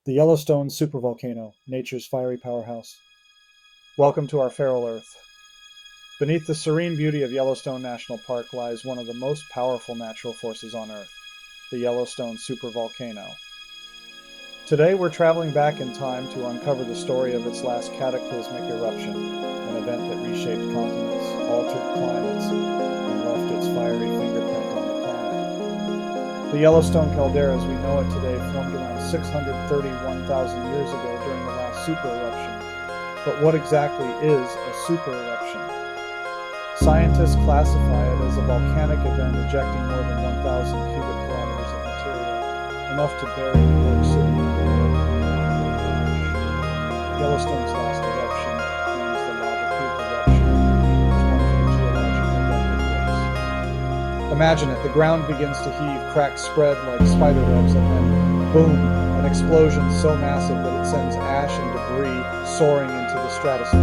The Yellowstone Supervolcano, nature's fiery powerhouse. Welcome to our feral Earth. Beneath the serene beauty of Yellowstone National Park lies one of the most powerful natural forces on Earth, the Yellowstone Supervolcano. Today we're traveling back in time to uncover the story of its last cataclysmic eruption, an event that reshaped continents, altered climates, and left its fiery fingerprint on the planet. The Yellowstone Caldera as we know it today formed around 631,000 years ago during the last supereruption. But what exactly is a supereruption? Scientists classify it as a volcanic event ejecting more than 1,000 cubic kilometers of material, enough to bury New York City. Yellowstone's last eruption, known as the Lava Creek Eruption, is one for the geological record books. Imagine it, the ground begins to heave, cracks spread like spider webs, and then, boom, an explosion so massive that it sends ash and debris soaring into the stratosphere.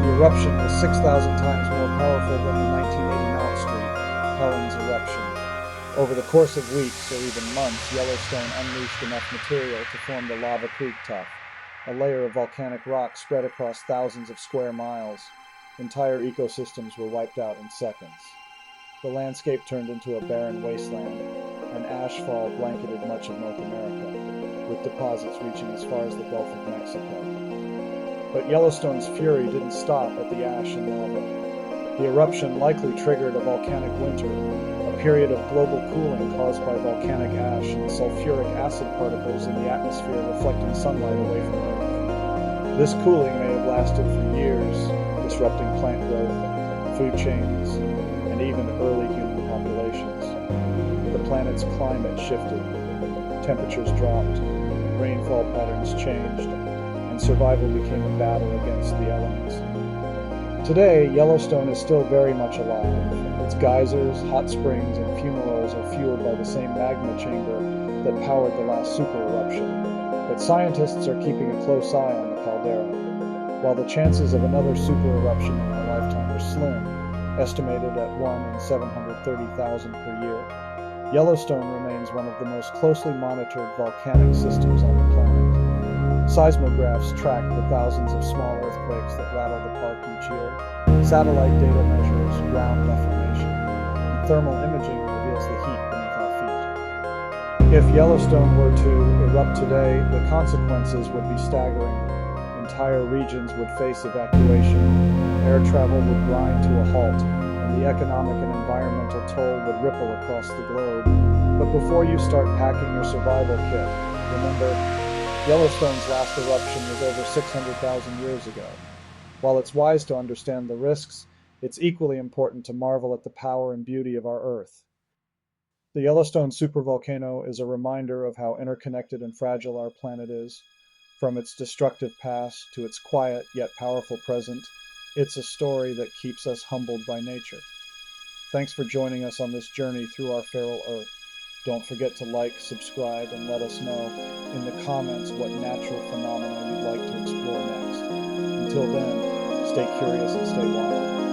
The eruption was 6,000 times more powerful than the 1980 Mount Street, Helen's eruption. Over the course of weeks, or even months, Yellowstone unleashed enough material to form the Lava Creek Tuff, a layer of volcanic rock spread across thousands of square miles. Entire ecosystems were wiped out in seconds. The landscape turned into a barren wasteland, and ashfall blanketed much of North America, with deposits reaching as far as the Gulf of Mexico. But Yellowstone's fury didn't stop at the ash and lava. The eruption likely triggered a volcanic winter, a period of global cooling caused by volcanic ash and sulfuric acid particles in the atmosphere reflecting sunlight away from Earth. This cooling may have lasted for years, disrupting plant growth, food chains, and even early human populations. The planet's climate shifted, temperatures dropped, rainfall patterns changed, and survival became a battle against the elements. Today, Yellowstone is still very much alive. Its geysers, hot springs, and fumaroles are fueled by the same magma chamber that powered the last supereruption. But scientists are keeping a close eye on the caldera. While the chances of another supereruption in our lifetime are slim, estimated at 1 in 730,000 per year, Yellowstone remains one of the most closely monitored volcanic systems on the planet. Seismographs track the thousands of small earthquakes that rattle the park each year. Satellite data measures ground deformation, and thermal imaging reveals the heat beneath our feet. If Yellowstone were to erupt today, the consequences would be staggering. Entire regions would face evacuation, air travel would grind to a halt, and the economic and environmental toll would ripple across the globe. But before you start packing your survival kit, remember, Yellowstone's last eruption was over 600,000 years ago. While it's wise to understand the risks, it's equally important to marvel at the power and beauty of our Earth. The Yellowstone Supervolcano is a reminder of how interconnected and fragile our planet is. From its destructive past to its quiet yet powerful present, it's a story that keeps us humbled by nature. Thanks for joining us on this journey through our feral Earth. Don't forget to like, subscribe, and let us know in the comments what natural phenomena you'd like to explore next. Until then, stay curious and stay wild.